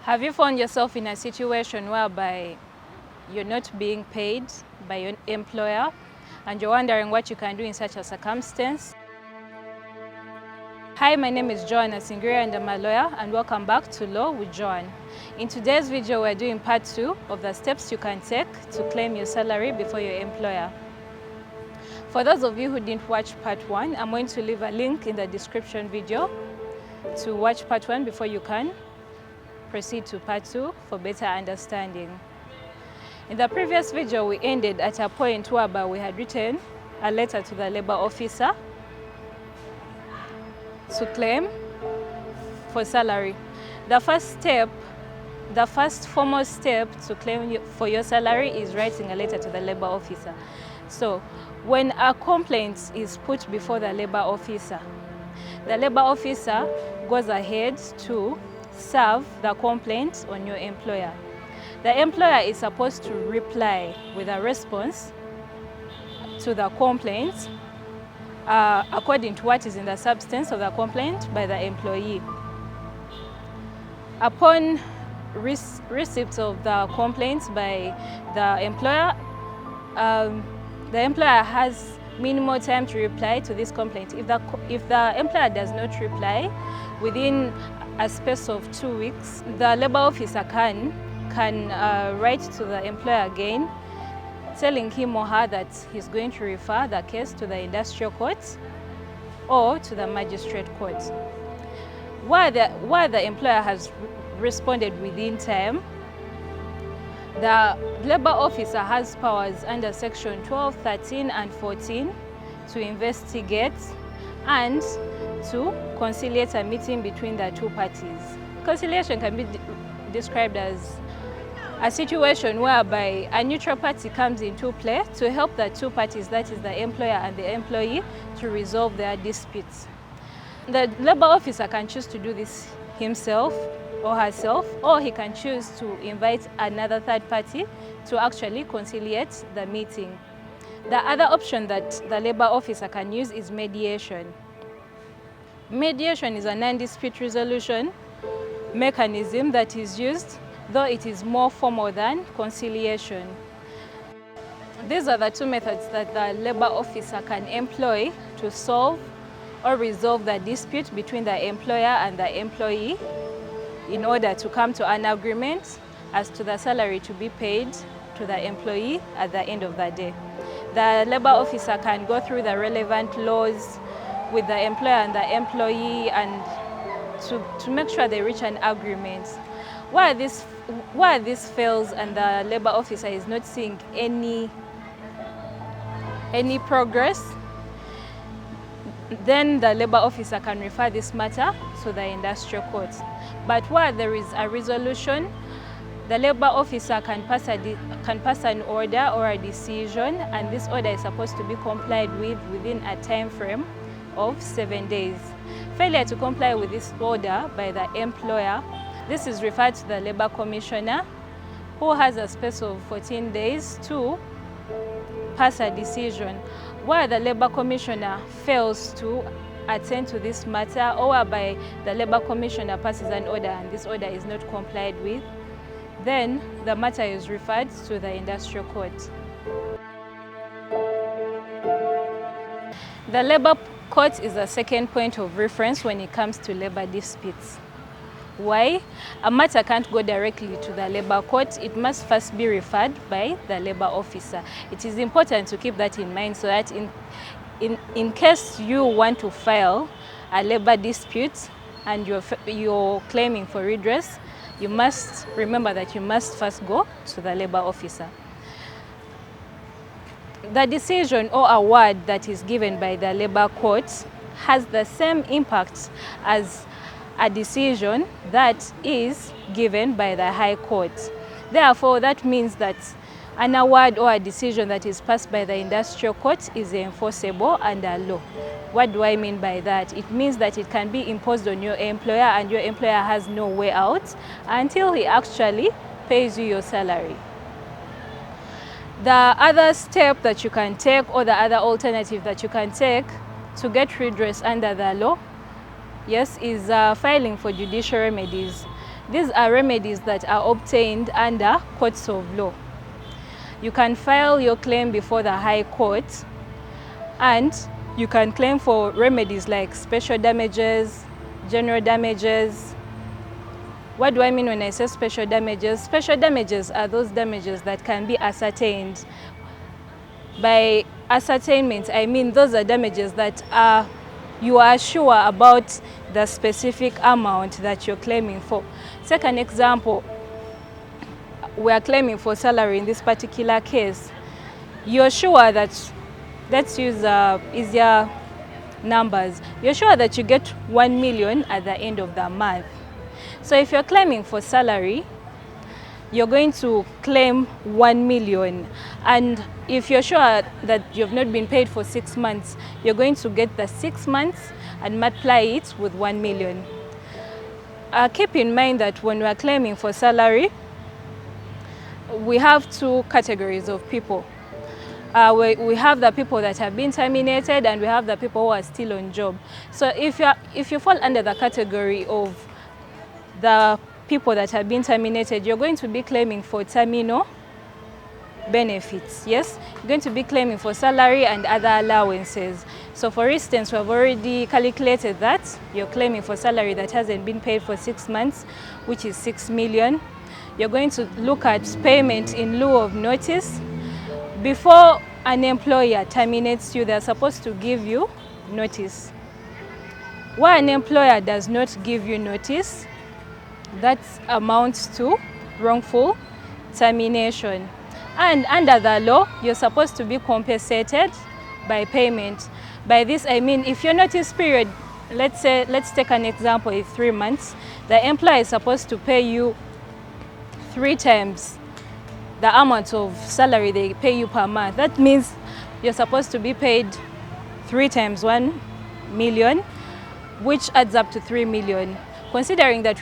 Have you found yourself in a situation whereby you're not being paid by your employer and you're wondering what you can do in such a circumstance? Hi, my name is Joan.A and I'm a lawyer, and welcome back to Law with Joan. In today's video, we're doing part 2 of the steps you can take to claim your salary before your employer. For those of you who didn't watch part 1, I'm going to leave a link in the description video to watch part 1 before you can proceed to part 2 for better understanding. In the previous video, we ended at a point whereby we had written a letter to the labor officer to claim for salary. The first formal step to claim for your salary is writing a letter to the labor officer. So when a complaint is put before the labor officer goes ahead to serve the complaint on your employer. The employer is supposed to reply with a response to the complaint according to what is in the substance of the complaint by the employee. Upon receipt of the complaints by the employer has minimal time to reply to this complaint. If the employer does not reply within a space of 2 weeks, the labor officer can write to the employer again, telling him or her that he's going to refer the case to the industrial court or to the magistrate court. While the employer has responded within time, the labor officer has powers under section 12, 13 and 14 to investigate and to conciliate a meeting between the two parties. Conciliation can be described as a situation whereby a neutral party comes into play to help the two parties, that is the employer and the employee, to resolve their disputes. The labor officer can choose to do this himself or herself, or he can choose to invite another third party to actually conciliate the meeting. The other option that the labor officer can use is mediation. Mediation is a non-dispute resolution mechanism that is used, though it is more formal than conciliation. These are the two methods that the labor officer can employ to solve or resolve the dispute between the employer and the employee in order to come to an agreement as to the salary to be paid to the employee at the end of the day. The labor officer can go through the relevant laws with the employer and the employee and to make sure they reach an agreement. While this fails and the labor officer is not seeing any progress, then the labor officer can refer this matter to the industrial court. But while there is a resolution, the labor officer can pass an order or a decision, and this order is supposed to be complied with within a time frame of 7 days. Failure to comply with this order by the employer, this is referred to the labor commissioner, who has a space of 14 days to pass a decision. While the labor commissioner fails to attend to this matter, or whereby the labor commissioner passes an order and this order is not complied with, then the matter is referred to the industrial court. The labor court is a second point of reference when it comes to labor disputes. Why? A matter can't go directly to the labor court. It must first be referred by the labor officer. It is important to keep that in mind so that in case you want to file a labor dispute and you're claiming for redress, you must remember that you must first go to the labor officer. The decision or award that is given by the labor court has the same impact as a decision that is given by the High Court. Therefore, that means that an award or a decision that is passed by the industrial court is enforceable under law. What do I mean by that? It means that it can be imposed on your employer and your employer has no way out until he actually pays you your salary. The other step that you can take, or the other alternative that you can take to get redress under the law, yes, is filing for judicial remedies. These are remedies that are obtained under courts of law. You can file your claim before the High Court, and you can claim for remedies like special damages, general damages. What do I mean when I say special damages? Special damages are those damages that can be ascertained. By ascertainment, I mean those are damages that you are sure about the specific amount that you're claiming for. Take an example. We are claiming for salary in this particular case. You're sure that, let's use easier numbers. You're sure that you get 1 million at the end of the month. So if you're claiming for salary, you're going to claim 1 million. And if you're sure that you've not been paid for 6 months, you're going to get the 6 months and multiply it with 1 million. Keep in mind that when we are claiming for salary, we have two categories of people. We have the people that have been terminated, and we have the people who are still on job. So if you fall under the category of the people that have been terminated, you're going to be claiming for terminal benefits. Yes, you're going to be claiming for salary and other allowances. So for instance, we have already calculated that you're claiming for salary that hasn't been paid for 6 months, which is 6 million. You're going to look at payment in lieu of notice. Before an employer terminates you, they're supposed to give you notice. Why an employer does not give you notice, that amounts to wrongful termination. And under the law, you're supposed to be compensated by payment. By this, I mean, if your notice period, let's take an example, is 3 months, the employer is supposed to pay you 3 times the amount of salary they pay you per month. That means you're supposed to be paid 3 times 1 million, which adds up to 3 million. Considering that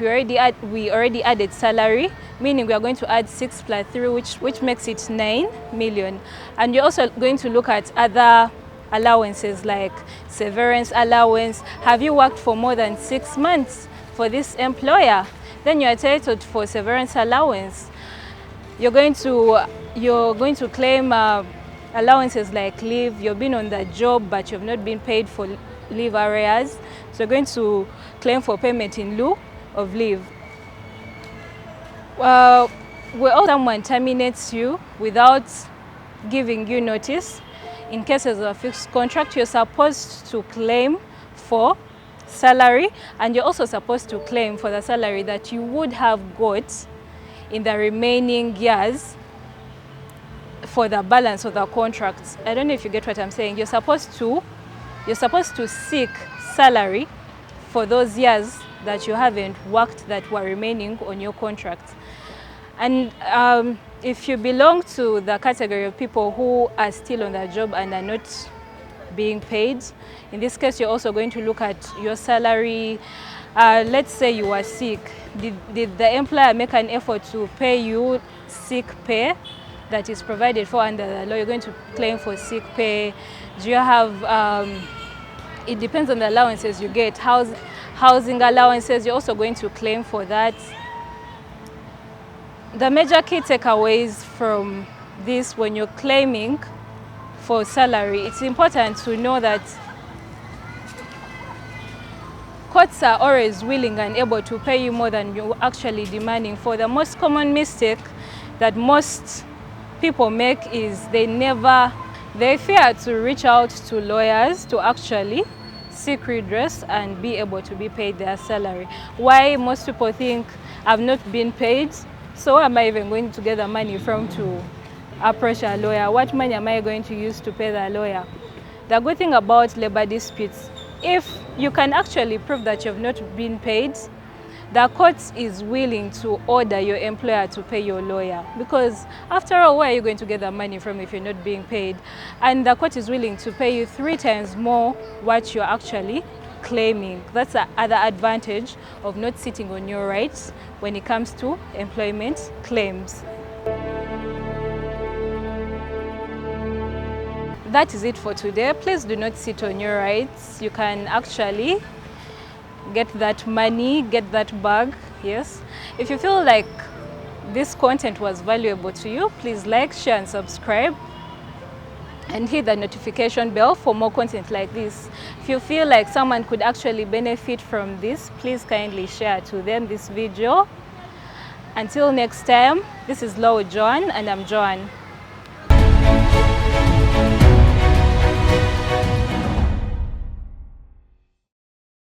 we already added salary, meaning we are going to add 6 plus 3, which makes it 9 million. And you're also going to look at other allowances like severance allowance. Have you worked for more than 6 months for this employer? Then you're entitled for severance allowance. You're going to claim allowances like leave. You've been on the job but you've not been paid for leave arrears. So you're going to claim for payment in lieu of leave. Where someone terminates you without giving you notice, in cases of a fixed contract, you're supposed to claim for salary, and you're also supposed to claim for the salary that you would have got in the remaining years for the balance of the contract. I don't know if you get what I'm saying. You're supposed to seek salary for those years that you haven't worked that were remaining on your contract. And if you belong to the category of people who are still on the job and are not being paid, in this case, you're also going to look at your salary. Let's say you are sick. Did the employer make an effort to pay you sick pay that is provided for under the law? You're going to claim for sick pay. Do you have, it depends on the allowances you get. Housing allowances, you're also going to claim for that. The major key takeaways from this, when you're claiming for salary, it's important to know that courts are always willing and able to pay you more than you're actually demanding for. The most common mistake that most people make is they fear to reach out to lawyers to actually seek redress and be able to be paid their salary. Why most people think, I've not been paid, so where am I even going to get the money from to approach a lawyer? What money am I going to use to pay the lawyer? The good thing about labor disputes, if you can actually prove that you've not been paid, the court is willing to order your employer to pay your lawyer. Because after all, where are you going to get the money from if you're not being paid? And the court is willing to pay you 3 times more what you're actually claiming. That's the other advantage of not sitting on your rights when it comes to employment claims. That is it for today. Please do not sit on your rights. You can actually get that money, get that bag Yes. If you feel like this content was valuable to you, please like, share, and subscribe. And hit the notification bell for more content like this. If you feel like someone could actually benefit from this, please kindly share to them this video. Until next time, this is Joan, and I'm Joan.